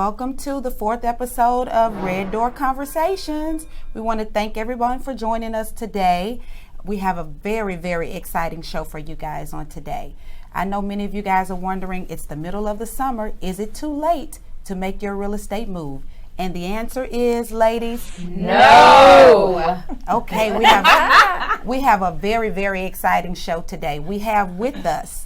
Welcome to the 4th episode of Red Door Conversations. We want to thank everyone for joining us today. We have a very, very exciting show for you guys on today. I know many of you guys are wondering, it's the middle of the summer. Is it too late to make your real estate move? And the answer is, ladies, no. Okay, we have a very, very exciting show today. We have with us,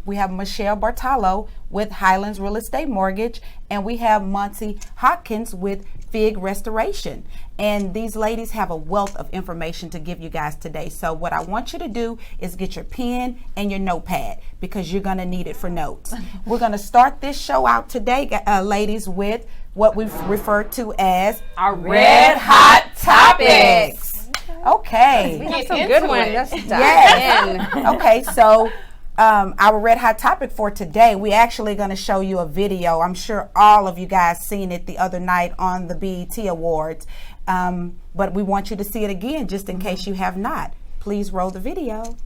we have Michelle Bartalo with Highlands Real Estate Mortgage, and we have Monty Hopkins with Fig Restoration. And these ladies have a wealth of information to give you guys today. So what I want you to do is get your pen and your notepad, because you're going to need it for notes. We're going to start this show out today, ladies, with what we've referred to as our Red Hot Topics. Okay. We have some good ones. Yes. Okay, so our Red Hot Topic for today, we're actually going to show you a video. I'm sure all of you guys seen it the other night on the BET Awards, but we want you to see it again just in case you have not. Please roll the video.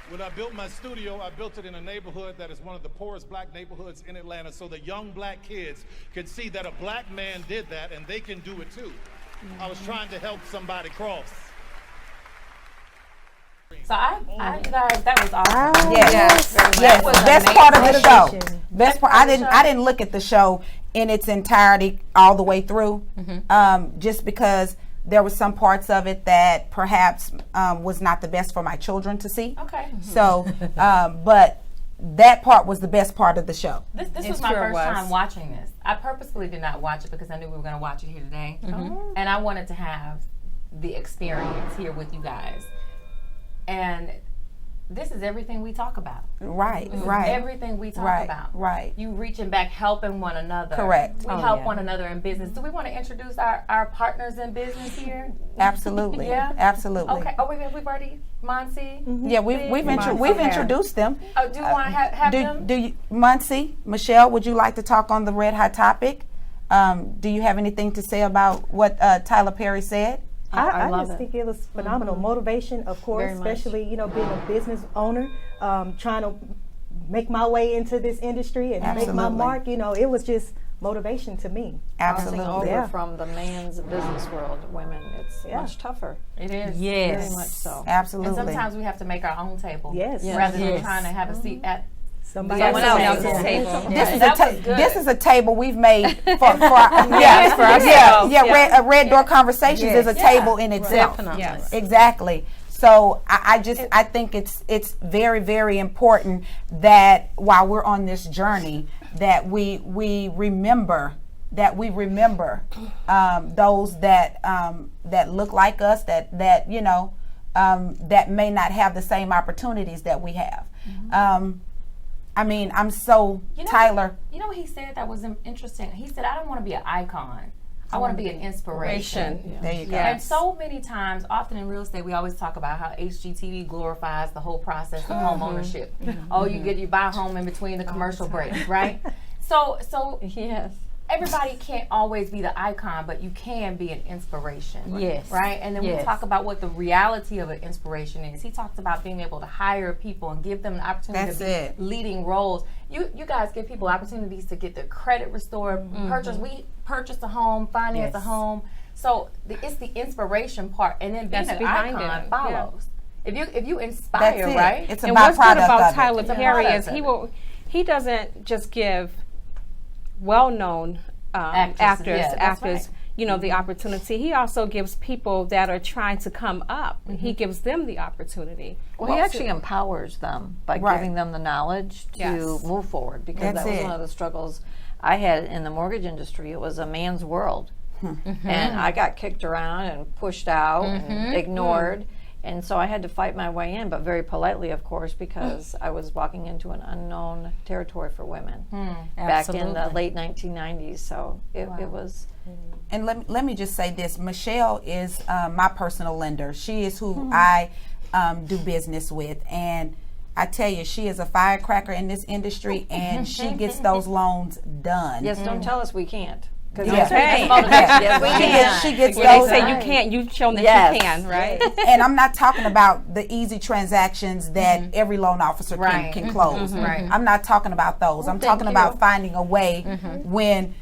When I built my studio, I built it in a neighborhood that is one of the poorest black neighborhoods in Atlanta, so the young black kids can see that a black man did that and they can do it too. I was trying to help somebody cross. So I guys, that was awesome. Yes. That was Best amazing. part of the show. Best part. I didn't look at the show in its entirety all the way through, just because there were some parts of it that perhaps was not the best for my children to see. Okay. So, but that part was the best part of the show. This was my first time watching this. I purposefully did not watch it because I knew we were going to watch it here today, and I wanted to have the experience here with you guys. And this is everything we talk about. Right. Everything we talk about. Right. You reaching back, helping one another. Correct. We help one another in business. Do we want to introduce our partners in business here? Absolutely. Yeah? Absolutely. Okay. Oh, we've already, Monty? Yeah, we've introduced them. Oh, do you want to have them? Do you, Muncie, Michelle, would you like to talk on the Red Hot Topic? Do you have anything to say about what Tyler Perry said? I just think it was phenomenal. Motivation, of course, especially, being a business owner, trying to make my way into this industry and make my mark. It was just motivation to me. Absolutely. Over from the man's business world, women, it's much tougher. It is. Yes. Very much so. Absolutely. And sometimes we have to make our own table. Yes. Rather than trying to have a seat at somebody else's table. This is a table we've made for ourselves. Red Door Conversations is a table in itself. Definitely. Yes. Exactly. So I think it's very, very important that while we're on this journey, that we remember those that look like us, that may not have the same opportunities that we have. I'm so Tyler. You know what he said that was interesting? He said, I don't want to be an icon. I want to be an inspiration. Yeah. There you go. And so many times, often in real estate, we always talk about how HGTV glorifies the whole process of home ownership. Oh, you buy a home in between the commercial breaks, right? So Yes. everybody can't always be the icon, but you can be an inspiration. Yes. Right? And then we talk about what the reality of an inspiration is. He talks about being able to hire people and give them the opportunity to be leading roles. You guys give people opportunities to get their credit restored, We purchase a home, finance a home. So it's the inspiration part, and then being an icon follows. Yeah. If you inspire, right? It's a and what's good about of Tyler Perry is he doesn't just give well-known actors, the opportunity. He also gives people that are trying to come up. He gives them the opportunity. Well, he actually empowers them by giving them the knowledge to move forward, because that was one of the struggles I had in the mortgage industry. It was a man's world. And I got kicked around and pushed out and ignored. And so I had to fight my way in, but very politely, of course, because I was walking into an unknown territory for women back in the late 1990s. So it was. And let me just say this. Michelle is my personal lender. She is who I do business with. And I tell you, she is a firecracker in this industry, and she gets those loans done. Yes, don't tell us we can't. She gets They those. say you can't. You've shown that you can, right? And I'm not talking about the easy transactions that every loan officer can close. I'm not talking about those. I'm talking about finding a way when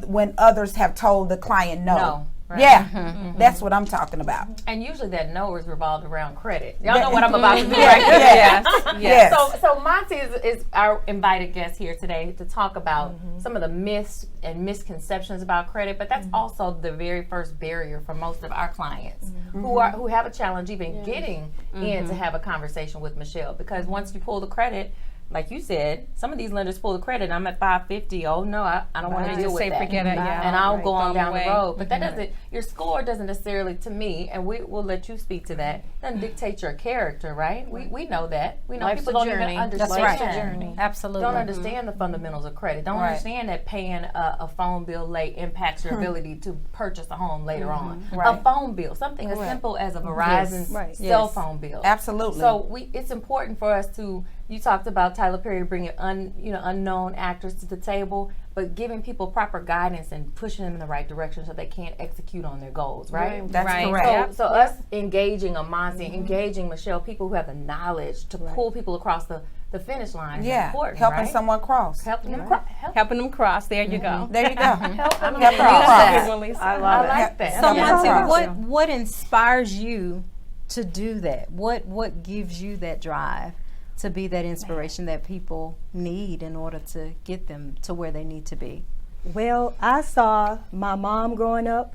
when others have told the client no. No. Right. Yeah, that's what I'm talking about. And usually that no is revolved around credit. Y'all know what I'm about to do, right? Yes. So Monty is our invited guest here today to talk about some of the myths and misconceptions about credit, but that's also the very first barrier for most of our clients who have a challenge even getting in to have a conversation with Michelle, because once you pull the credit, like you said, some of these lenders pull the credit. I'm at 550. Oh no, I don't want to deal with that. Forget it, and I'll go on down the road. But that doesn't. Your score doesn't necessarily, to me, and we'll let you speak to that. Doesn't dictate your character, right? We know that. We know people don't even understand. That's right. Journey. Absolutely. Don't understand the fundamentals of credit. Don't understand that paying a phone bill late impacts your ability to purchase a home later on. A phone bill, something as simple as a Verizon cell phone bill. Absolutely. So it's important for us to. You talked about Tyler Perry bringing unknown actors to the table, but giving people proper guidance and pushing them in the right direction so they can execute on their goals, right? That's correct. So us engaging Amansi, engaging Michelle, people who have the knowledge to pull people across the finish line is important, helping someone cross. Helping them cross. There you go. There you go. Helping them Help cross. I love I like that. So, Yeah. Monty, what inspires you to do that? What gives you that drive to be that inspiration that people need in order to get them to where they need to be? Well, I saw my mom growing up,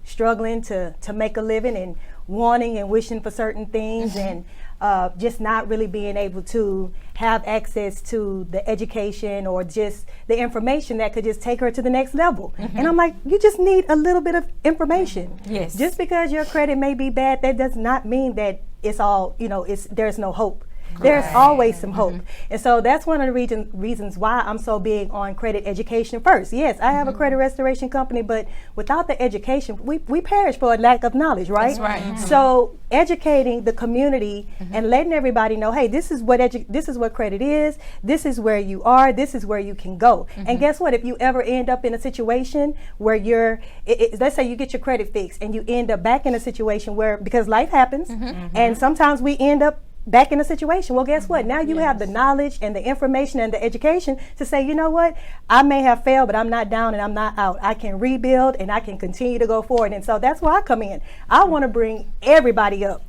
struggling to make a living and wanting and wishing for certain things and just not really being able to have access to the education or just the information that could just take her to the next level. And I'm like, you just need a little bit of information. Yes. Just because your credit may be bad, that does not mean that it's all, there's no hope. There's always some hope. And so that's one of the reasons why I'm so big on credit education first. Yes, I have a credit restoration company, but without the education, we perish for a lack of knowledge, right? That's right. So educating the community and letting everybody know, hey, this is what credit is, this is where you are, this is where you can go. And guess what? If you ever end up in a situation where let's say you get your credit fixed and you end up back in a situation where, because life happens, and sometimes we end up back in a situation. Well, guess what? Now you have the knowledge and the information and the education to say, you know what? I may have failed, but I'm not down and I'm not out. I can rebuild and I can continue to go forward. And so that's where I come in. I want to bring everybody up.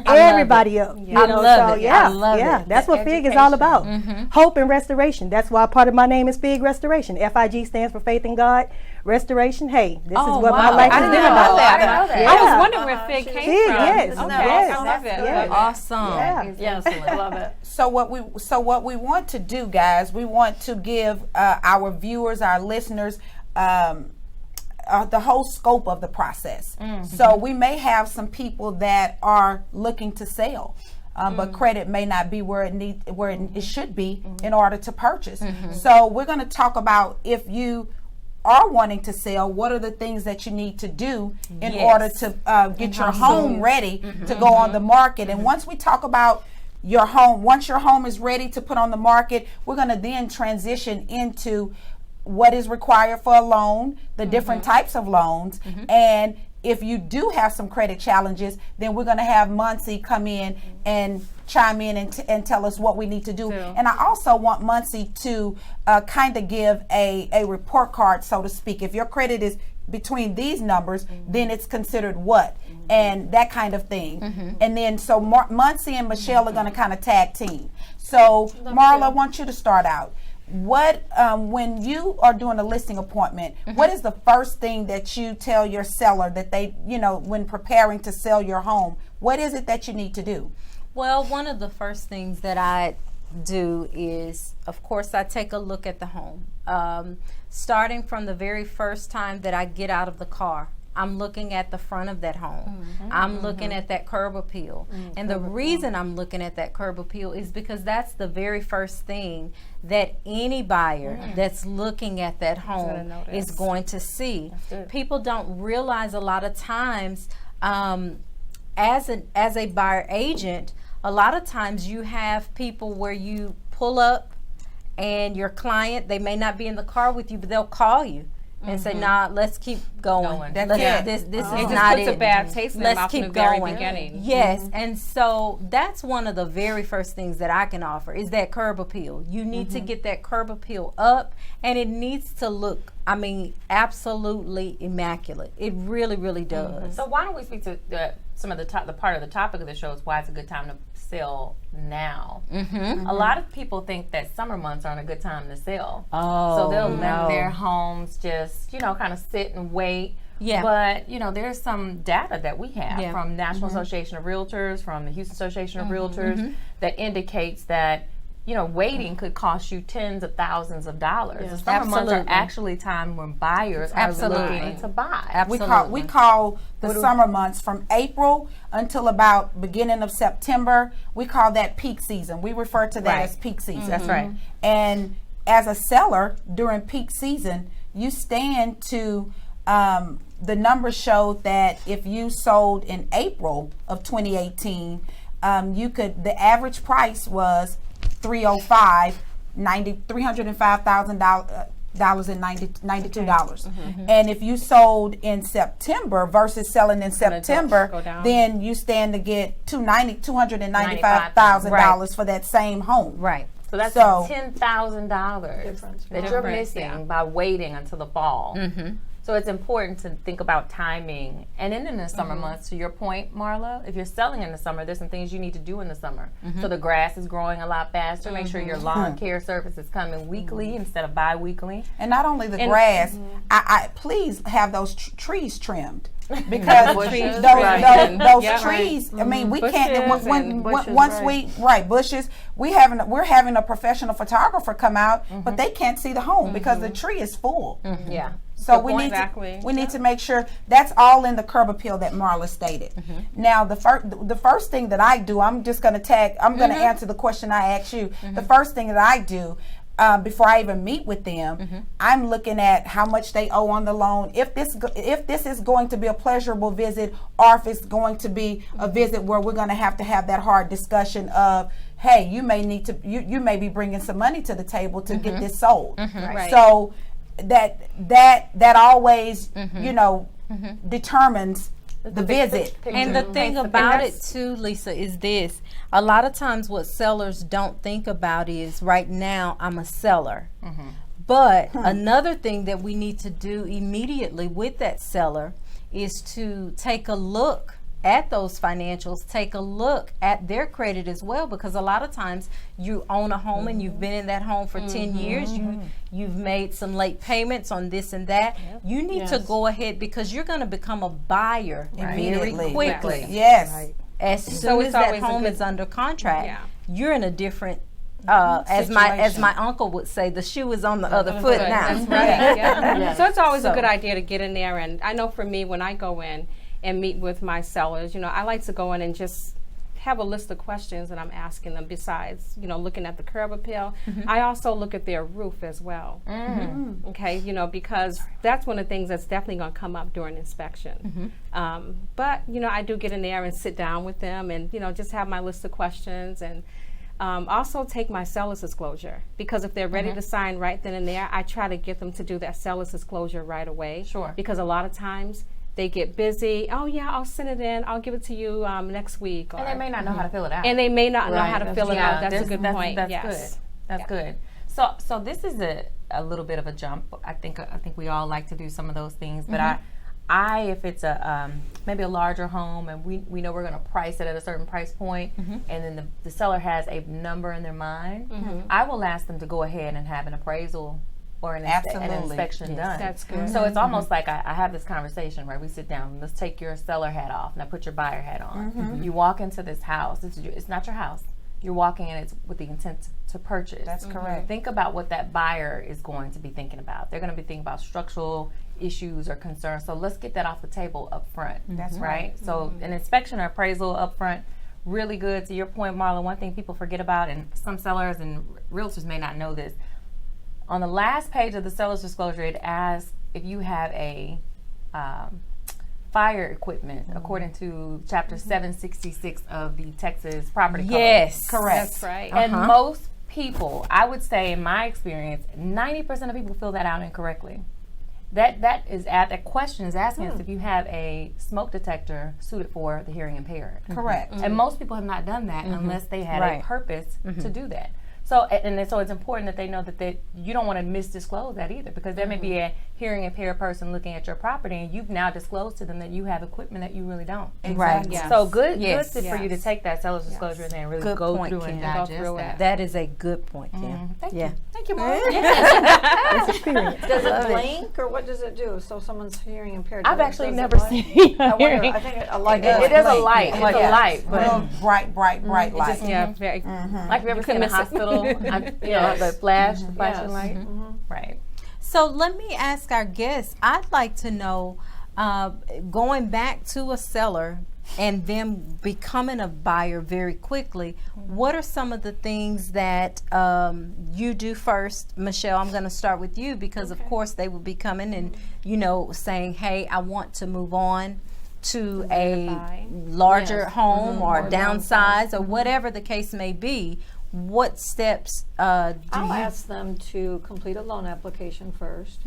Everybody up. I love it. That's what FIG is all about. Hope and restoration. That's why part of my name is FIG Restoration. FIG stands for Faith in God. Restoration. Hey, this is what my life is about. I was wondering where FIG came from. Yes. I love it. Yes. Awesome. Yes, I love it. So what we want to do, guys, we want to give our viewers, our listeners, the whole scope of the process. So we may have some people that are looking to sell, but credit may not be where it should be in order to purchase. So we're going to talk about, if you are wanting to sell, what are the things that you need to do in order to get your home ready to go on the market. And once we talk about your home, once your home is ready to put on the market, we're going to then transition into what is required for a loan, the different types of loans, and if you do have some credit challenges, then we're going to have Muncie come in and chime in and tell us what we need to do. And I also want Muncie to kind of give a report card, so to speak. If your credit is between these numbers, then it's considered what? And that kind of thing. And then so Muncie and Michelle are going to kind of tag team. So Marla, I want you to start out. What when you are doing a listing appointment, what is the first thing that you tell your seller that they, when preparing to sell your home? What is it that you need to do? Well, one of the first things that I do is, of course, I take a look at the home. Starting from the very first time that I get out of the car, I'm looking at the front of that home. I'm looking at that curb appeal. And the reason I'm looking at that curb appeal is because that's the very first thing that any buyer that's looking at that home is going to see. People don't realize a lot of times, as a buyer agent, a lot of times you have people where you pull up and your client, they may not be in the car with you, but they'll call you and say, nah, let's keep going. That's it. It This is just not puts it. a bad taste in their mouth from the very beginning. Yes, and so that's one of the very first things that I can offer is that curb appeal. You need to get that curb appeal up, and it needs to look I mean, absolutely immaculate. It really, really does. So why don't we speak to some of the part of the topic of the show is why it's a good time to sell now. A lot of people think that summer months aren't a good time to sell. So they'll let their homes just, kind of sit and wait. Yeah. But, there's some data that we have from National Association of Realtors, from the Houston Association of Realtors, that indicates that waiting could cost you tens of thousands of dollars. Yes. The summer months are actually time when buyers are looking to buy. Absolutely. We call the summer months from April until about beginning of September. We call that peak season. We refer to that as peak season. That's right. And as a seller during peak season, you stand to the numbers show that if you sold in April of 2018, the average price was $305,092. And if you sold in September versus selling in September, then you stand to get $295,000 for that same home. Right. So that's $10,000 that you're missing by waiting until the fall. So it's important to think about timing. And then in the summer months, to your point, Marla, if you're selling in the summer, there's some things you need to do in the summer. So the grass is growing a lot faster. Make sure your lawn care service is coming weekly instead of bi-weekly. And not only the grass, I please have those trees trimmed. Because those trees, I mean, we can't. Bushes. We're having a professional photographer come out, but they can't see the home because the tree is full. Yeah. So we need to make sure that's all in the curb appeal that Marla stated. Now, the first thing that I do, I'm going to answer the question I asked you. The first thing that I do. Before I even meet with them, I'm looking at how much they owe on the loan. If this is going to be a pleasurable visit, or if it's going to be a visit where we're going to have that hard discussion of, hey, you may need to, you may be bringing some money to the table to get this sold. Right. So that always, determines the visit. And the thing about it too, Lisa, is this. A lot of times what sellers don't think about is right now I'm a seller. But another thing that we need to do immediately with that seller is to take a look at those financials, take a look at their credit as well, because a lot of times you own a home and you've been in that home for 10 years, you've made some late payments on this and that. You need to go ahead, because you're going to become a buyer very quickly. Yes. As soon as that home is under contract, you're in a different as my uncle would say, the shoe is on the other foot now. That's right. So it's always a good idea to get in there. And I know for me, when I go in and meet with my sellers, I like to go in and just have a list of questions that I'm asking them. Besides, looking at the curb appeal, I also look at their roof as well. Okay, because that's one of the things that's definitely going to come up during inspection. But I do get in there and sit down with them, and just have my list of questions, and also take my seller's disclosure, because if they're ready to sign right then and there, I try to get them to do that seller's disclosure right away. Sure. Because a lot of times they get busy. Oh yeah, I'll send it in. I'll give it to you next week. And they may not know how to fill it out. And they may not know how to fill it out. That's a good point. That's good. That's good. So this is a little bit of a jump. I think we all like to do some of those things, but I if it's a maybe a larger home and we know we're going to price it at a certain price point, and then the seller has a number in their mind, I will ask them to go ahead and have an appraisal or an inspection done. That's good. So it's almost like I have this conversation, right? We sit down, let's take your seller hat off, now put your buyer hat on. You walk into this house, it's not your house. You're walking in it with the intent to purchase. That's correct. Think about what that buyer is going to be thinking about. They're going to be thinking about structural issues or concerns. So let's get that off the table up front. That's right. So an inspection or appraisal up front, really good. To your point, Marla, one thing people forget about, and some sellers and realtors may not know this, on the last page of the seller's disclosure, it asks if you have a fire equipment, according to Chapter 766 of the Texas Property Code. Yes, correct. That's right. And most people, I would say in my experience, 90% of people fill that out incorrectly. That question is asking us if you have a smoke detector suited for the hearing impaired. Correct. And most people have not done that unless they had a purpose to do that. So it's important that they know that you don't want to misdisclose that either, because there may be a hearing impaired person looking at your property, and you've now disclosed to them that you have equipment that you really don't. Exactly. Right. So good for you to take that seller's disclosure in there and really Good go point, through and Kim. digest that. That is a good point, Kim. Thank Yeah. you. Thank you, Mom. It's experience. Does it blink, or what does it do? So someone's hearing impaired. I've does actually it never blink? seen I wonder. hearing. I think a light. It is a light. It's like a light, but Real bright light. Yeah, very. like you ever seen a miss it. hospital, the flashing light, right? So let me ask our guests. I'd like to know, going back to a seller and them becoming a buyer very quickly, what are some of the things that you do first? Michelle, I'm going to start with you, because of course they will be coming and, saying, hey, I want to move on to a larger home or downsize or whatever the case may be. What steps I'll ask them to complete a loan application first,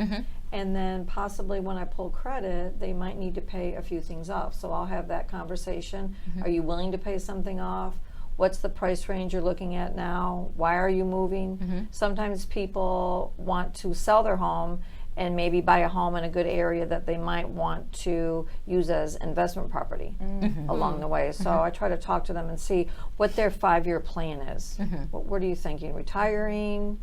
and then possibly when I pull credit, they might need to pay a few things off. So I'll have that conversation. Are you willing to pay something off? What's the price range you're looking at now? Why are you moving? Sometimes people want to sell their home and maybe buy a home in a good area that they might want to use as investment property along the way. So I try to talk to them and see what their 5-year plan is. What are you thinking? Retiring?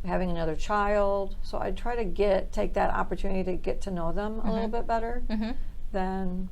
Having another child? So I try to take that opportunity to get to know them a little bit better than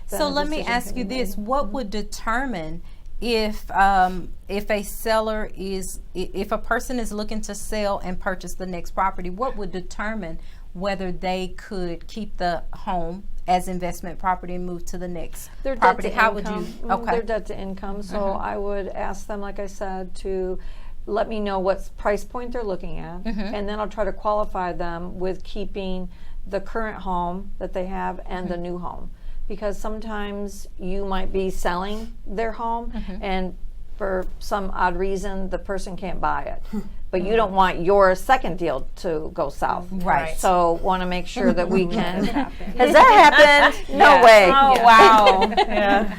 So a let me decision ask can you be this: made. what would determine if a seller if a person is looking to sell and purchase the next property? What would determine whether they could keep the home as investment property and move to the next Their property? debt to How income. would you? Okay. Their debt to income. So I would ask them, like I said, to let me know what price point they're looking at, and then I'll try to qualify them with keeping the current home that they have and the new home. Because sometimes you might be selling their home and for some odd reason the person can't buy it. But you don't want your second deal to go south. Right. So want to make sure that we can. Has that happened? No way. Oh, wow. Yeah.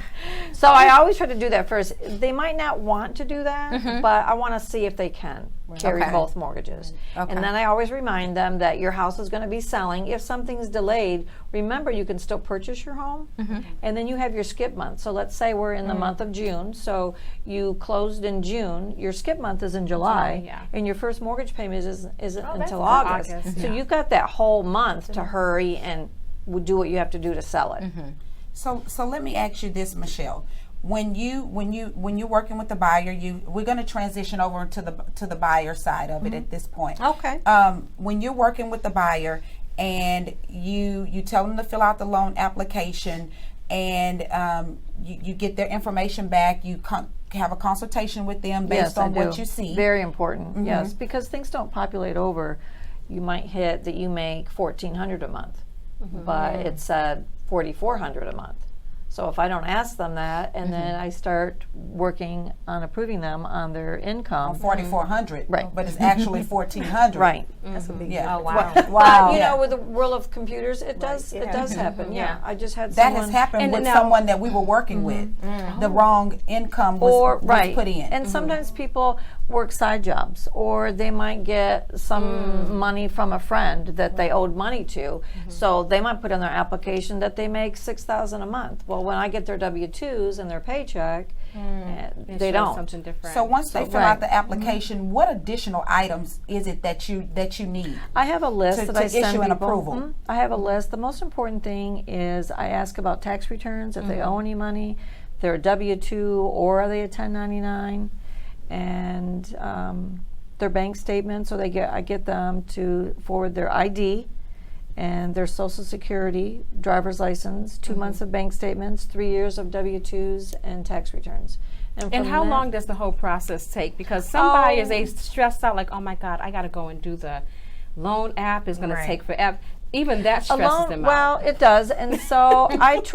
So I always try to do that first. They might not want to do that, but I want to see if they can carry Okay. both mortgages. Okay. And then I always remind them that your house is going to be selling. If something's delayed, remember you can still purchase your home, and then you have your skip month. So let's say we're in the month of June, so you closed in June, your skip month is in July, and your first mortgage payment isn't until August. So you've got that whole month to hurry and do what you have to do to sell it. So let me ask you this, Michelle. When you're working with the buyer, we're going to transition over to the buyer side of it at this point. Okay. When you're working with the buyer and you tell them to fill out the loan application, and you get their information back, you have a consultation with them based on what you see. Very important. Yes, because things don't populate over. You might hit that you make $1,400 a month, but it said $4,400 a month. So if I don't ask them that, and then I start working on approving them on their income, $4,400, Right. But it's actually $1,400. right? That's a big Yeah. Oh, wow. But, Yeah. with the world of computers, it does happen. Yeah, I just had That someone has happened with now- someone that we were working with. The wrong income was put in. And sometimes people work side jobs, or they might get some money from a friend that they owed money to. So they might put in their application that they make $6,000 a month. Well, when I get their W-2s and their paycheck, they don't. Something different. So once they fill right. out the application, what additional items is it that you need? I have a list To- that to I send issue an people. approval. I have a list. The most important thing is I ask about tax returns, if they owe any money, if they're a W-2 or are they a 1099, and their bank statements. So I get them to forward their ID and their Social Security, driver's license, 2 months of bank statements, 3 years of W-2s, and tax returns. And from how that- long does the whole process take? Because some buyers, they stress out like, oh my God, I got to go and do the loan app. It's going to take forever. Even that stresses them well, out. it does. And so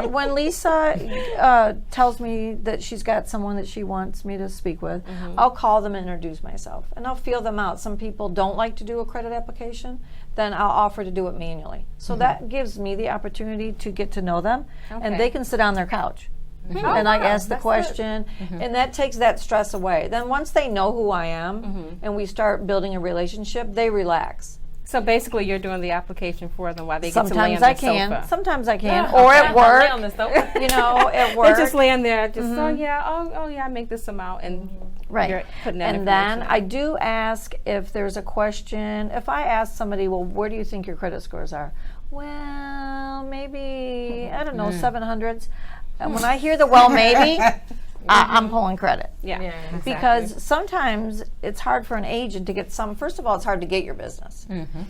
when Lisa tells me that she's got someone that she wants me to speak with, I'll call them and introduce myself. And I'll feel them out. Some people don't like to do a credit application. Then I'll offer to do it manually. So that gives me the opportunity to get to know them. And they can sit on their couch and I ask the question, and that takes that stress away. Then once they know who I am and we start building a relationship, they relax. So basically, you're doing the application for them while they get to lay on Sometimes the I can. sofa. Sometimes I can. Or at work. You know, at work. They're just laying there, just oh yeah, I make this amount, and you're putting that And then information I do ask if there's a question. If I ask somebody, well, where do you think your credit scores are? Well, maybe, I don't know, 700s. And when I hear the well, maybe, I'm pulling credit. Yeah, exactly. Because sometimes it's hard for an agent to get first of all, it's hard to get your business.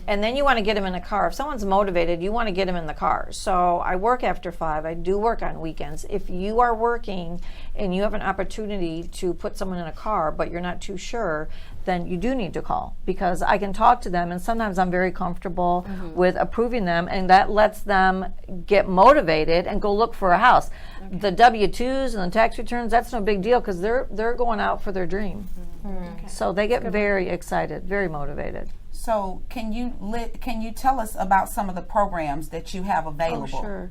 And then you want to get them in a car. If someone's motivated, you want to get them in the car. So I work after 5. I do work on weekends. If you are working and you have an opportunity to put someone in a car, but you're not too sure, then you do need to call, because I can talk to them, and sometimes I'm very comfortable with approving them, and that lets them get motivated and go look for a house. The W-2s and the tax returns, that's no big deal, because they're going out for their dream. So they get very excited, very motivated. So can you tell us about some of the programs that you have available? Oh, sure.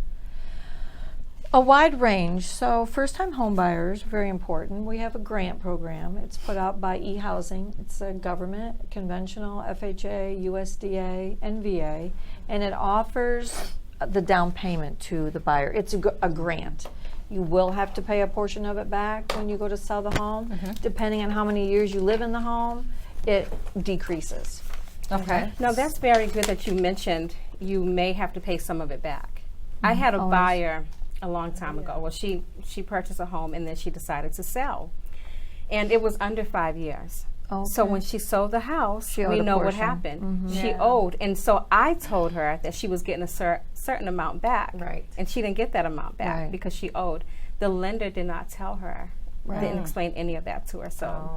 A wide range. So first-time home buyers, very important. We have a grant program. It's put out by eHousing. It's a government, conventional, FHA, USDA, and VA, and it offers the down payment to the buyer. It's a grant. You will have to pay a portion of it back when you go to sell the home. Depending on how many years you live in the home, it decreases. Okay. Now that's very good that you mentioned you may have to pay some of it back. I had a buyer a long time ago. Well, she purchased a home and then she decided to sell, and it was under 5 years. So when she sold the house, we know what happened. She owed, and so I told her that she was getting a certain amount back, and she didn't get that amount back because she owed. The lender did not tell her, didn't explain any of that to her. So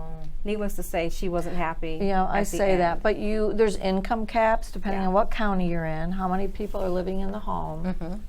needless to say, she wasn't happy. Yeah, I say that, but there's income caps depending on what county you're in, how many people are living in the home.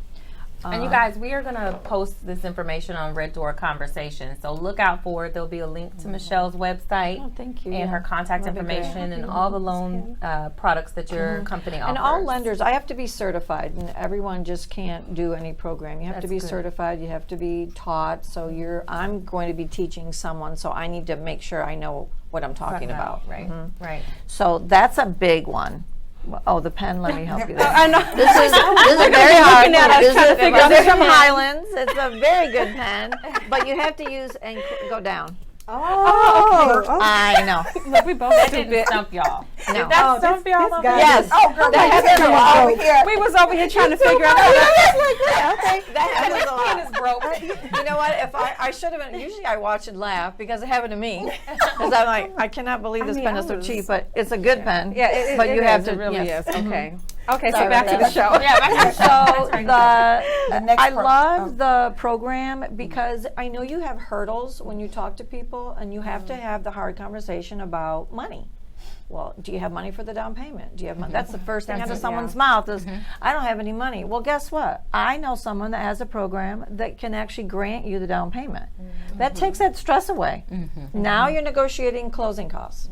And you guys, we are going to post this information on Red Door Conversation. So look out for it. There'll be a link to Michelle's website. Oh, thank you. And her contact information and all the loan products that your company offers. And all lenders, I have to be certified, and everyone just can't do any program. You have to be certified. You have to be taught. So I'm going to be teaching someone, so I need to make sure I know what I'm talking about. Right. So that's a big one. Oh, the pen, let me help you there. I know. This is very hard. This is from Highlands. It's a very good pen, but you have to use and go down. Oh, okay. I know. Look, we both That didn't stump y'all. No. Did that stump y'all? Yes. Oh, girl, We was over here trying to figure out. Okay, that happens a lot. You know what? If I should have been. Usually I watch and laugh because it happened to me. Because I'm like, I cannot believe this pen is so cheap, but it's a good pen. Yeah, but you have to. It really is. Okay. Okay, so back to the show. I love the program because I know you have hurdles when you talk to people, and you have to have the hard conversation about money. Well, do you have money for the down payment? Do you have money? That's the first thing out of someone's mouth is, I don't have any money. Well, guess what? I know someone that has a program that can actually grant you the down payment. That takes that stress away. Now you're negotiating closing costs.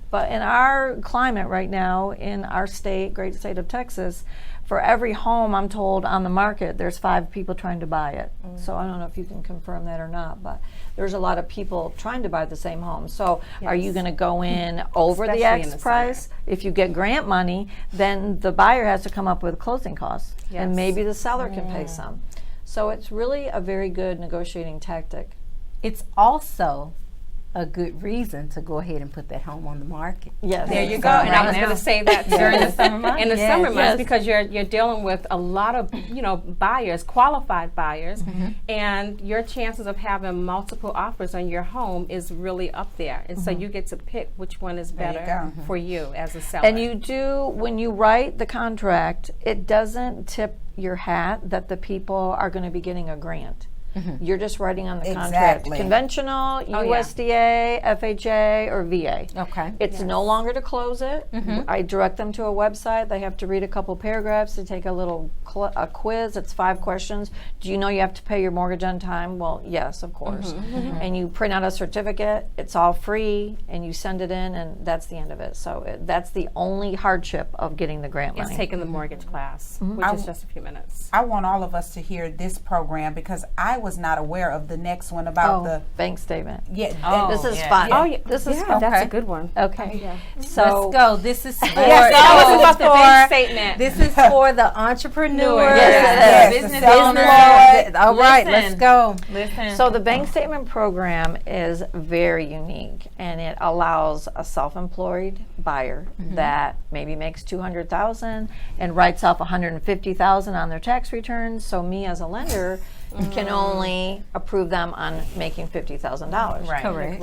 But in our climate right now, in our state, great state of Texas, for every home I'm told on the market, there's 5 people trying to buy it. So I don't know if you can confirm that or not, but there's a lot of people trying to buy the same home. So are you going to go in over Especially the X price? If you get grant money, then the buyer has to come up with closing costs, and maybe the seller can pay some. So it's really a very good negotiating tactic. It's also a good reason to go ahead and put that home on the market. Yes. There you go. And I was going to say that during the summer months. In the summer months, because you're dealing with a lot of buyers, qualified buyers, and your chances of having multiple offers on your home is really up there. And so you get to pick which one is better for you as a seller. And you do, when you write the contract, it doesn't tip your hat that the people are going to be getting a grant. You're just writing on the contract. Conventional, USDA, FHA, or VA. Okay. It's no longer to close it. I direct them to a website. They have to read a couple paragraphs to take a little a quiz. It's 5 questions. Do you know you have to pay your mortgage on time? Well, yes, of course. And you print out a certificate. It's all free, and you send it in, and that's the end of it. So that's the only hardship of getting the grant money. It's taking the mortgage class, which is just a few minutes. I want all of us to hear this program because I was not aware of the next one about the bank statement. Yeah, this is fun. Oh, yeah. This is fun. That's a good one. Okay. So Let's go. This is for, That was about the bank statement. This is for the entrepreneur. Yes, it is. Business The owner. self-employed. All right, Listen. let's go. Listen. So the bank statement program is very unique, and it allows a self-employed buyer that maybe makes $200,000 and writes off $150,000 on their tax returns. So me as a lender can only approve them on making $50,000. Right. Correct.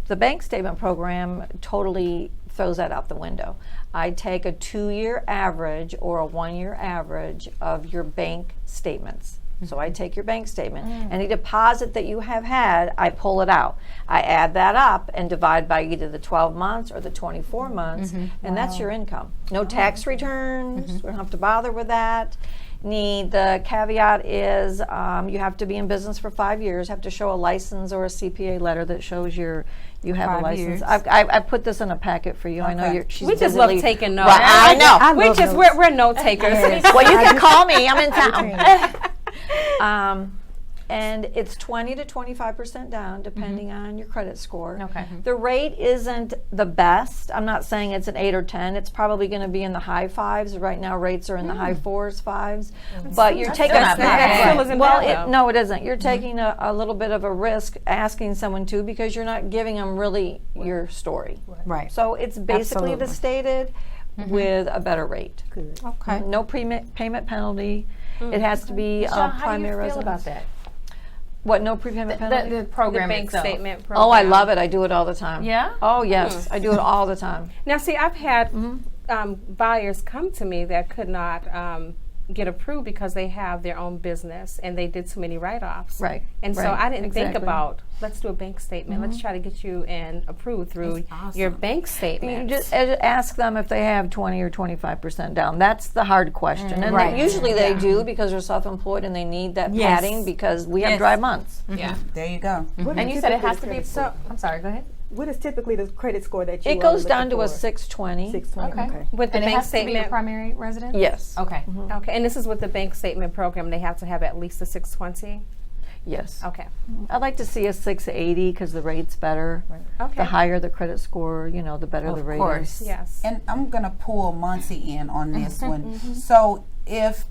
The bank statement program totally throws that out the window. I take a 2-year average or a 1-year average of your bank statements. So I take your bank statement. Any deposit that you have had, I pull it out. I add that up and divide by either the 12 months or the 24 months, and that's your income. No tax returns. We don't have to bother with that. The caveat is you have to be in business for 5 years, have to show a license or a CPA letter that shows you have a 5 license. years. I put this in a packet for you. I know she's We just love busily- taking notes. Right, I know. We're note takers. Well, you can call me. I'm in town. And it's 20 to 25% down, depending on your credit score. Okay. The rate isn't the best. I'm not saying it's an 8 or 10. It's probably going to be in the high 5s. Right now, rates are in the high 4s, 5s. But you're taking not bad. That still isn't bad, though. no, it isn't. You're taking a little bit of a risk asking someone to, because you're not giving them really your story. Right. So it's basically Absolutely. the stated with a better rate. Good. Okay. No payment penalty. It has to be Michelle, how do primary you feel residence. about that? What, no prepayment penalty? The The program bank itself. statement program. Oh, I love it. I do it all the time. Yeah? Oh, yes. I do it all the time. Now, see, I've had buyers come to me that could not get approved because they have their own business and they did too many write-offs. Right, And so right, I didn't think exactly. about, let's do a bank statement. Let's try to get you in approved through your bank You statement. just ask them if they have 20 or 25% down. That's the hard question. And Right. usually they do, because they're self-employed and they need that Yes. padding, because we have Yes. dry months. Yeah. there you go. And you said it has to be I'm sorry, go ahead. What is typically the credit score that you It are goes down to looking a for? 620. 620. Okay. Okay. With the And it bank has to be your statement. primary residence? Yes. Okay. Okay, and this is with the bank statement program. They have to have at least a 620. Yes. Okay. I'd like to see a 680 because the rate's better. Okay. The higher the credit score, the better the rate course. is. Yes. And I'm going to pull Muncie in on this one. So if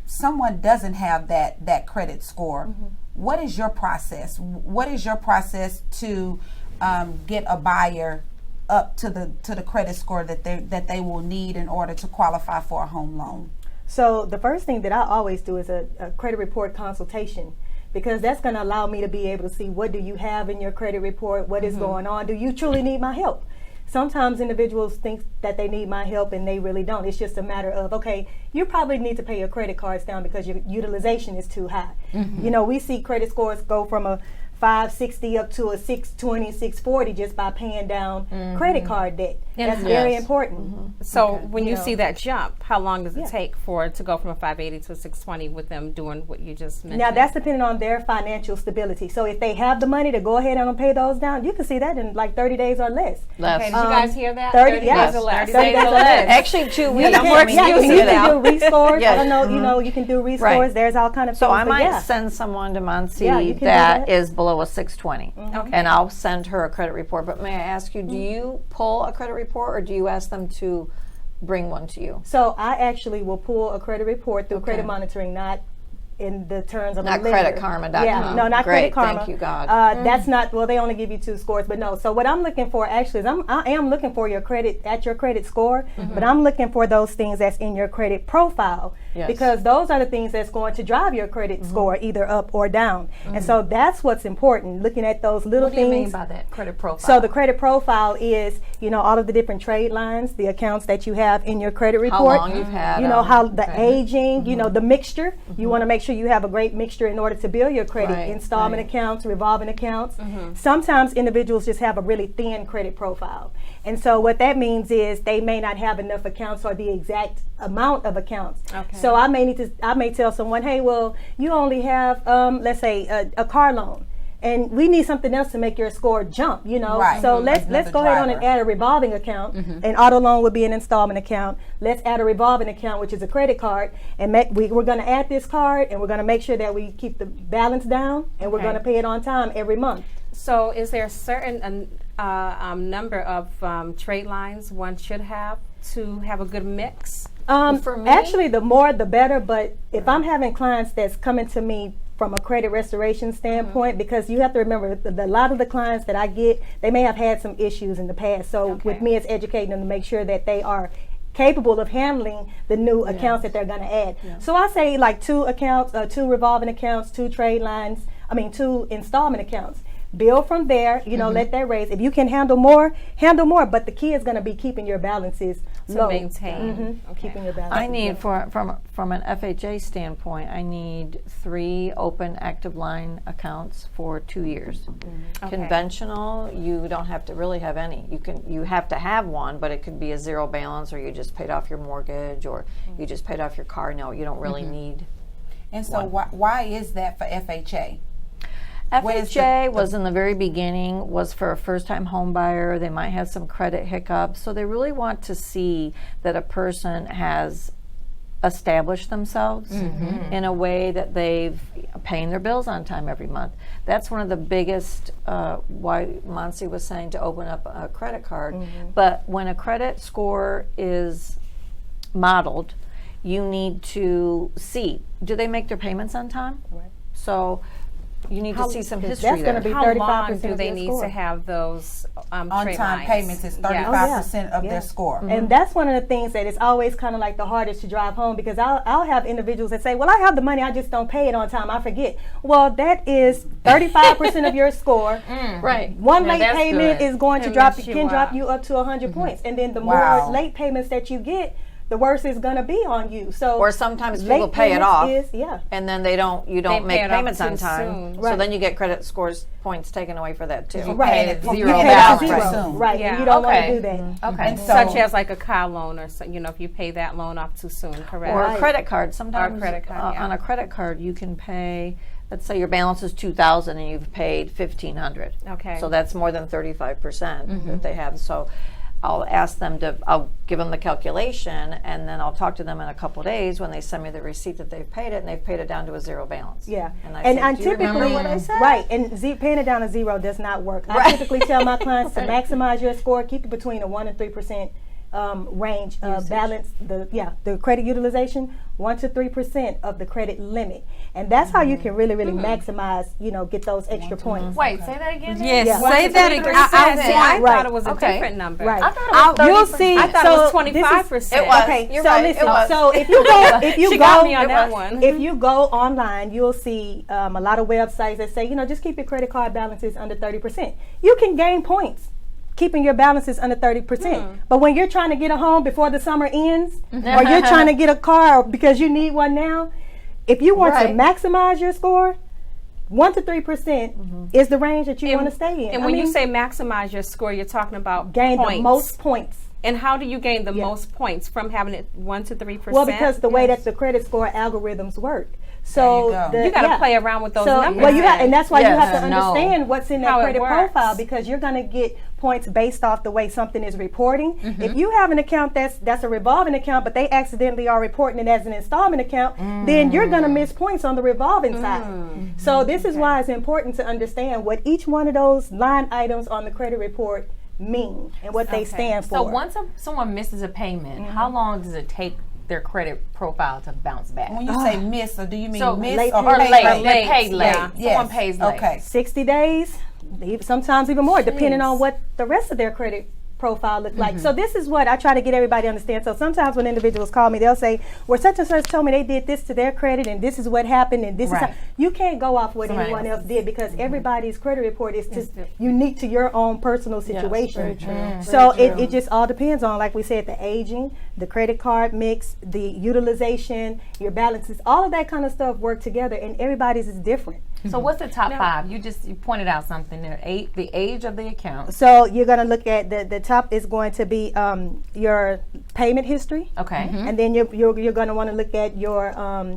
someone doesn't have that credit score, what is your process? What is your process to get a buyer up to the credit score that they will need in order to qualify for a home loan? So the first thing that I always do is a credit report consultation, because that's going to allow me to be able to see what do you have in your credit report, what is going on, do you truly need my help? Sometimes individuals think that they need my help and they really don't. It's just a matter of, okay, you probably need to pay your credit cards down because your utilization is too high. We see credit scores go from a 560 up to a 620, 640 just by paying down credit card debt. That's very important. So when you know. see that jump, how long does it Yeah. take for it to go from a 580 to a 620 with them doing what you just mentioned? Now that's depending on their financial stability. So if they have the money to go ahead and pay those down, you can see that in like 30 days or less. Less. Okay, did you guys hear that? 30 yes. days or less. 30 days or less. Actually, 2 weeks. Yeah, More yeah, excuses you can now. do rescores. Yes. I don't know, you can do rescores. Right. There's all kind of So things. I but might yeah. send someone to Muncie Yeah, you can do that that. is below a 620, Okay. and I'll send her a credit report. But may I ask you, do you pull a credit report, or do you ask them to bring one to you? So I actually will pull a credit report through credit monitoring, not in the terms of Not a lender. creditkarma.com. Yeah, no, not Great, Credit Karma. thank you, God. That's not, well, they only give you 2 scores, but no. So what I'm looking for actually is I am looking for your credit score, but I'm looking for those things that's in your credit profile, Yes. because those are the things that's going to drive your credit score either up or down. And so that's what's important, looking at those little What do you things. mean by that? Credit profile. So the credit profile is, all of the different trade lines, the accounts that you have in your credit report. long you've had how them. the aging, the mixture. You want to make sure you have a great mixture in order to build your credit. Right, Installment right. accounts, revolving accounts. Sometimes individuals just have a really thin credit profile. And so what that means is they may not have enough accounts or the exact amount of accounts. Okay. So I may tell someone, hey, well, you only have, let's say, a car loan. and we need something else to make your score jump, you know. Right. So let's go ahead on and add a revolving account. An auto loan would be an installment account. Let's add a revolving account, which is a credit card, and we're going to add this card, and we're going to make sure that we keep the balance down, and we're going to pay it on time every month. So is there a certain number of trade lines one should have to have a good mix? For me, Actually, the more the better, but if I'm having clients that's coming to me from a credit restoration standpoint, because you have to remember a lot of the clients that I get, they may have had some issues in the past. So with me, it's educating them to make sure that they are capable of handling the new accounts that they're going to add. So I say like 2 accounts, 2 revolving accounts, 2 trade lines, 2 installment accounts. Build from there, you know, let that raise. If you can handle more, but the key is going to be keeping your balances low. To maintain. Keeping your balances I need low. from an FHA standpoint, I need 3 open active line accounts for 2 years. Conventional, you don't have to really have any. You have to have one, but it could be a 0 balance, or you just paid off your mortgage, or you just paid off your car note. You don't really need. And so why is that for FHA? FHA was in the very beginning, was for a first-time home buyer. They might have some credit hiccups, so they really want to see that a person has established themselves in a way that they've paying their bills on time every month. That's one of the biggest why Monsi was saying to open up a credit card. But when a credit score is modeled, you need to see, do they make their payments on time? Right. So you need to see some history that's gonna there. be How 35% long do of they their need score. to have those trade On-time lines? payments is 35% of their score. And that's one of the things that is always kind of like the hardest to drive home, because I'll have individuals that say, well, I have the money, I just don't pay it on time, I forget. Well, that is 35% of your score. Right. One Now late that's payment good. is going to Can drop mess you drop up. you up to 100 points. And then the Wow. more late payments that you get, the worse it's going to be on you. So Or sometimes late people pay it payments off, is, and then you don't They make pay it off payments on too time. soon. So Right. then you get credit scores points taken away for that too. right. paid at You zero pay balance. at zero. Right. Right. Yeah. And you don't want Okay. to do that. Okay. And so, Such as like a car loan, or if you pay that loan off too soon, correct? Or a Right. credit card. Sometimes credit card, yeah. on a credit card you can pay. Let's say your balance is $2,000 and you've paid $1,500. Okay. So that's more than 35% that they have. So I'll ask them I'll give them the calculation, and then I'll talk to them in a couple days when they send me the receipt that they've paid it, and they've paid it down to a 0 balance. Yeah, And I and say, do you remember typically, what I said? right, and paying it down to 0 does not work. I typically tell my clients to maximize your score, keep it between a 1% and 3% range of balance. The credit utilization, 1% to 3% of the credit limit, and that's how you can really maximize. Get those extra points. Wait, say that again. Jen? Yes, Yeah. say that again. I Right. thought it was a Okay. different number. Right. I thought it was You'll 30%. see. I thought so it was this is- 25%. It was. Okay, You're so right, listen. it was. So if you go, She got me on that one. If you go online, you'll see a lot of websites that say, just keep your credit card balances under 30%. You can gain points keeping your balances under 30%. But when you're trying to get a home before the summer ends, or you're trying to get a car because you need one now, if you want to maximize your score, 1% to 3% is the range that you want to stay in. And when you say maximize your score, you're talking about gain points. the most points. And how do you gain the most points from having it 1% to 3%? Well, because the way that the credit score algorithms work. So There you got to play around with those numbers. Well, and that's why you have to Yes. understand what's in that How it credit works. profile, because you're going to get points based off the way something is reporting. If you have an account that's a revolving account, but they accidentally are reporting it as an installment account, then you're going to miss points on the revolving side. So this is why it's important to understand what each one of those line items on the credit report mean and what they stand for. So once someone misses a payment, how long does it take their credit profile to bounce back? when you say miss, or do you mean So miss late or payment. pay late. late? They paid late. Yeah. Someone pays late. Okay. 60 days, sometimes even more, depending on what the rest of their credit profile look like. So this is what I try to get everybody to understand. So sometimes when individuals call me, they'll say, well, such and such told me they did this to their credit, and this is what happened, and this is how. You can't go off what Somebody anyone else else's. did, because everybody's credit report is just unique to your own personal situation. very true. So it just all depends on, like we said, the aging, the credit card mix, the utilization, your balances, all of that kind of stuff work together, and everybody's is different. So what's the top 5? You pointed out something there. The age of the account. So you're going to look at the top is going to be your payment history. Okay. And then you're going to want to look at your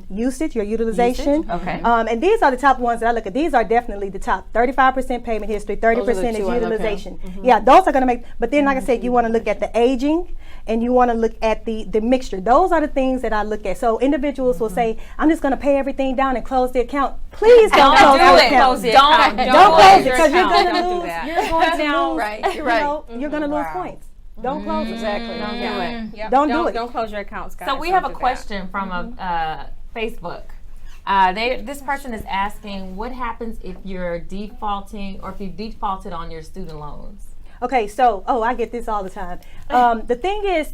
usage, your utilization. Okay. And these are the top ones that I look at. These are definitely the top. 35% payment history, 30% is utilization. Yeah, those are going to make. But then, like I said, you want to look at the aging, and you want to look at the mixture. Those are the things that I look at. So individuals will say, "I'm just going to pay everything down and close the account." Please don't close the account. Don't close it, because you're going to lose. You're going to lose. Right. You're right. You're going to lose points. Don't close it. Exactly. Don't do it. Yep. Don't do it. Don't close your accounts, guys. So we have a question from a Facebook. This person is asking, what happens if you're defaulting, or if you defaulted on your student loans? Okay, so, I get this all the time. The thing is,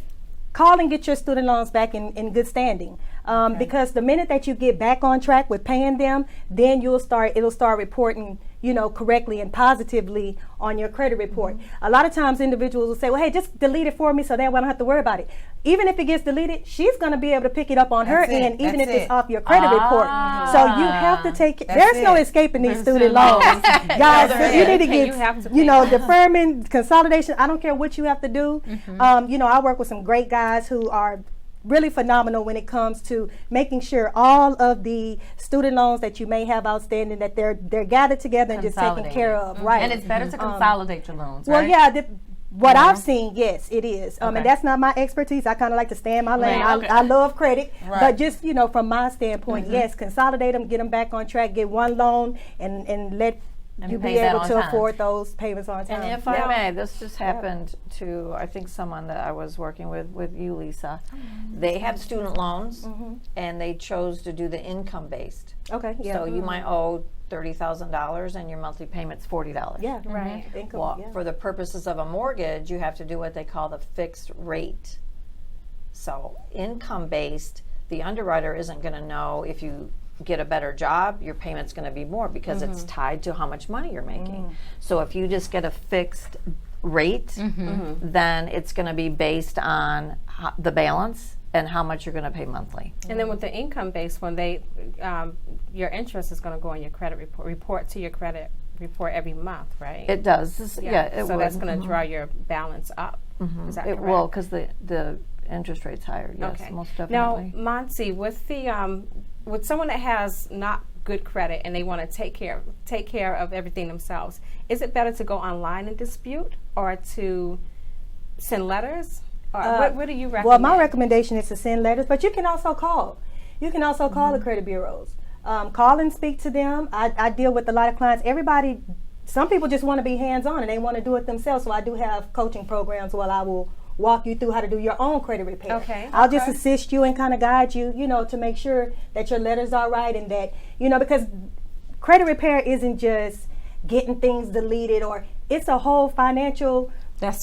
call and get your student loans back in good standing. Because the minute that you get back on track with paying them, then it'll start reporting, correctly and positively on your credit report. A lot of times individuals will say, well, hey, just delete it for me so that way I don't have to worry about it. Even if it gets deleted, she's going to be able to pick it up on her end, even if it's off your credit report. So you have to take, there's no escaping these student loans. Guys, you need to get, deferment, consolidation, I don't care what you have to do. I work with some great guys who are really phenomenal when it comes to making sure all of the student loans that you may have outstanding, that they're gathered together and just taken care of. Right. And it's better to consolidate your loans, well, right? yeah. What I've seen, yes, it is. And that's not my expertise. I kind of like to stay in my lane. I love credit. But just, from my standpoint, yes, consolidate them, get them back on track, get one loan, and let you be able to afford those payments on time. And if I may, this just happened to, I think, someone that I was working with you, Lisa. They had student loans, and they chose to do the income-based. Okay, yeah. So you might owe $30,000 and your monthly payment's $40. Yeah, right. Well, for the purposes of a mortgage, you have to do what they call the fixed rate. So income-based, the underwriter isn't going to know if you get a better job, your payment's going to be more, because it's tied to how much money you're making. So if you just get a fixed rate, then it's going to be based on the balance and how much you're going to pay monthly. And then with the income-based one, your interest is going to go on your credit report to your credit report every month, right? It does. So that's going to draw your balance up. Is that correct? Well, because the interest rate's higher. Yes, most definitely. Now, Monty, with the with someone that has not good credit and they want to take care of everything themselves, is it better to go online and dispute, or to send letters? Or what do you recommend? Well, my recommendation is to send letters, but you can also call. You can also call the credit bureaus. Call and speak to them. I deal with a lot of clients. Some people just want to be hands-on and they want to do it themselves. So I do have coaching programs where I will walk you through how to do your own credit repair. Okay. I'll just assist you and kind of guide you, to make sure that your letters are right, and that, because credit repair isn't just getting things deleted, or it's a whole financial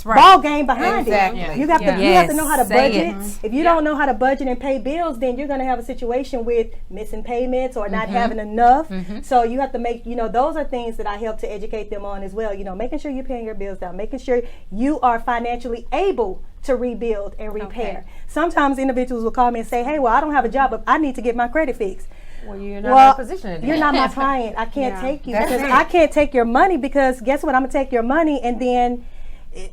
ball game behind it. You have to know how to budget. If you don't know how to budget and pay bills, then you're going to have a situation with missing payments or not having enough. So you have to make, those are things that I help to educate them on as well. Making sure you're paying your bills down, making sure you are financially able to rebuild and repair. Sometimes individuals will call me and say, hey, well, I don't have a job, but I need to get my credit fixed. Well, you're not in a position to do You're not my client. I can't take you, because I can't take your money, because guess what? I'm going to take your money, and then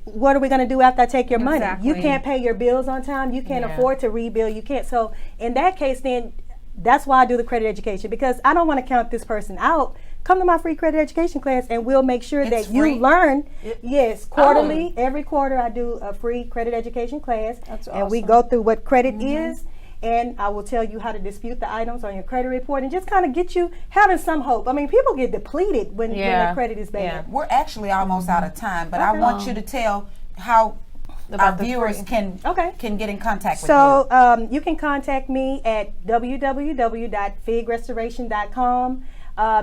what are we going to do after I take your money? You can't pay your bills on time. You can't afford to rebuild. You can't. So in that case, then that's why I do the credit education, because I don't want to count this person out. Come to my free credit education class, and we'll make sure that you learn. Yes, quarterly. Every quarter I do a free credit education class. That's awesome. And we go through what credit is, and I will tell you how to dispute the items on your credit report, and just kind of get you having some hope. I mean, people get depleted when their credit is bad. Yeah. We're actually almost out of time, but I want you to tell how our viewers can get in contact with you. So you can contact me at www.figrestoration.com.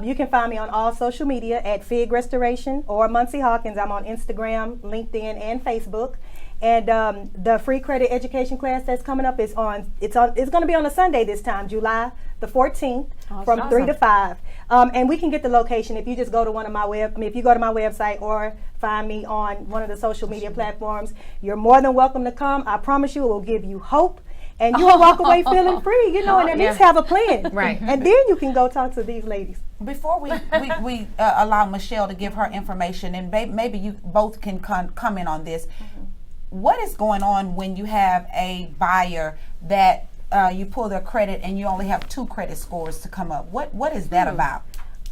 You can find me on all social media at Fig Restoration or Muncie Hawkins. I'm on Instagram, LinkedIn, and Facebook. And the free credit education class that's coming up is it's going to be on a Sunday this time, July the 14th, from 3 to 5. And we can get the location if you just go to if you go to my website or find me on one of the social media platforms. You're more than welcome to come. I promise you, it will give you hope. And you'll walk away feeling free, and at least have a plan. Right. And then you can go talk to these ladies. Before we allow Michelle to give her information, and maybe you both can comment on this. What is going on when you have a buyer that you pull their credit and you only have 2 credit scores to come up? What is that about?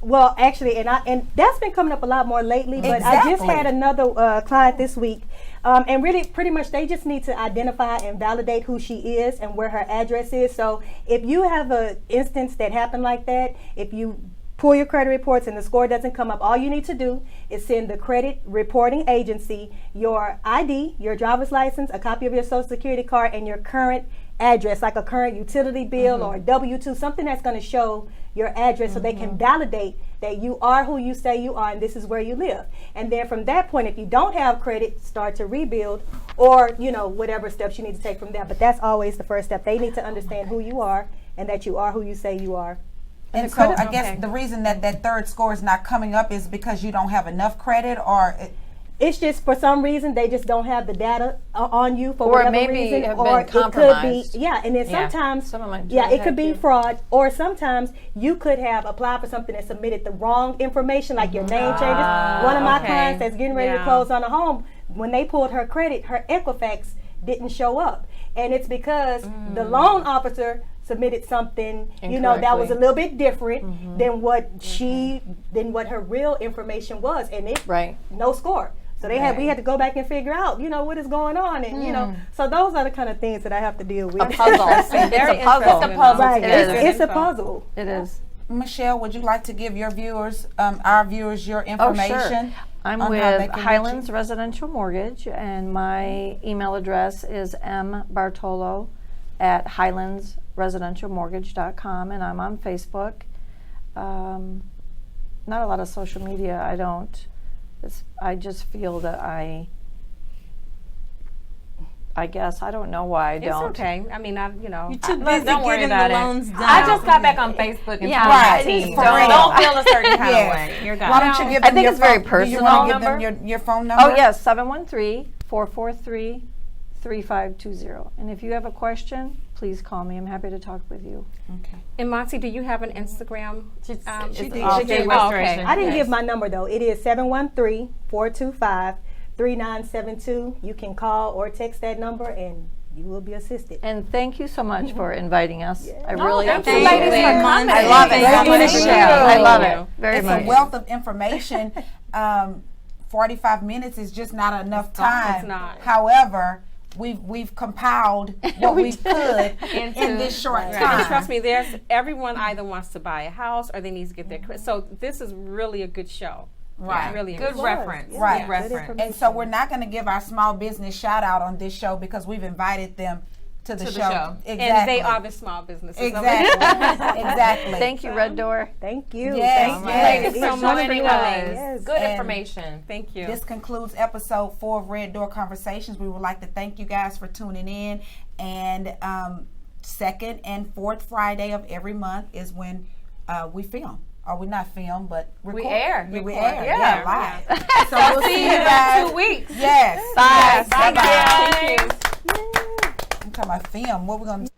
Well, actually, and that's been coming up a lot more lately. But I just had another client this week, and really, pretty much, they just need to identify and validate who she is and where her address is. So, if you have an instance that happened like that, if you pull your credit reports and the score doesn't come up, all you need to do is send the credit reporting agency your ID, your driver's license, a copy of your social security card, and your current address, like a current utility bill or a W-2, something that's going to show your address so they can validate that you are who you say you are and this is where you live. And then from that point, if you don't have credit, start to rebuild or, whatever steps you need to take from there. But that's always the first step. They need to understand who you are and that you are who you say you are. And so I guess the reason that 3rd score is not coming up is because you don't have enough credit, or it's just for some reason they just don't have the data on you for or whatever maybe reason, have or been compromised. It could be, and then sometimes, some of mine it could be fraud, or sometimes you could have applied for something and submitted the wrong information, like your name changes. One of my clients that's getting ready to close on a home, when they pulled her credit, her Equifax didn't show up, and it's because the loan officer submitted something, that was a little bit different than what her real information was, and it no score. So we had to go back and figure out, what is going on, and so those are the kind of things that I have to deal with. A puzzle. It's a puzzle. Right. It's a puzzle. It is. Michelle, would you like to give your viewers, our viewers, your information? Oh, sure. I'm with Highlands Residential Mortgage, and my email address is mbartolo@highlandsresidentialmortgage.com, and I'm on Facebook. Not a lot of social media. I just feel that I guess I don't know why I don't. It's okay. I mean, You're too busy don't worry about it. I just got back on Facebook in 2018. Right. Don't feel a certain kind of way. You're good. Why don't you give them I think your it's very phone, personal. Do you want to give them your phone number? Oh, yes, 713-443-3520. And if you have a question, please call me. I'm happy to talk with you. Okay. And Monty, do you have an Instagram? She did. I didn't give my number, though. It is 713-425-3972. You can call or text that number, and you will be assisted. And thank you so much for inviting us. I No, really thank you, appreciate ladies, it. for coming. I love it. Thank you. I love it very It's much. a wealth of information. 45 minutes is just not enough time. It's not. However, we've compiled what we could in this short And time. trust me, everyone either wants to buy a house or they need to get their credit. So this is really a good show. Right. Really a Good show. reference. Right. Good reference. And so we're not going to give our small business shout out on this show because we've invited them to the show. Exactly. And they are the small businesses. Exactly. Exactly. Thank you, Red Door. Thank you. Yes, Thank yes. Thank you so For much for joining coming. us. Good And information. Thank you. This concludes episode 4 of Red Door Conversations. We would like to thank you guys for tuning in. And 2nd and 4th Friday of every month is when we film. Or we not film, but record. We air. Yeah, we Record. air. Yeah. Live. So we'll see you in guys. 2 weeks. Yes. Bye. Yes. Bye, Bye-bye. guys. I'm talking about film. What we going to do?